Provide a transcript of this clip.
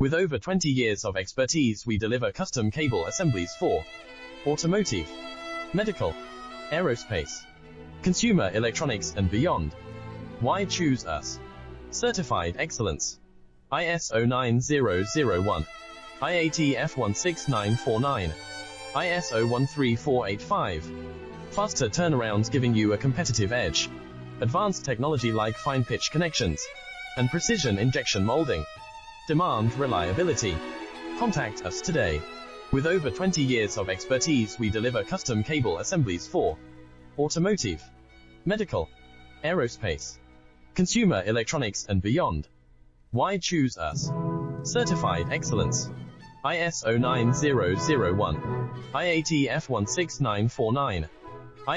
With over 20 years of expertise, we deliver custom cable assemblies for automotive, medical, aerospace, consumer electronics, and beyond. Why choose us? Certified excellence. ISO 9001, IATF 16949, ISO 13485. Faster turnarounds giving you a competitive edge. Advanced technology like fine pitch connections and precision injection molding. Demand reliability. Contact us today. With over 20 years of expertise, we deliver custom cable assemblies for automotive, medical, aerospace, consumer electronics, and beyond. Why choose us? Certified excellence. ISO 9001, IATF 16949.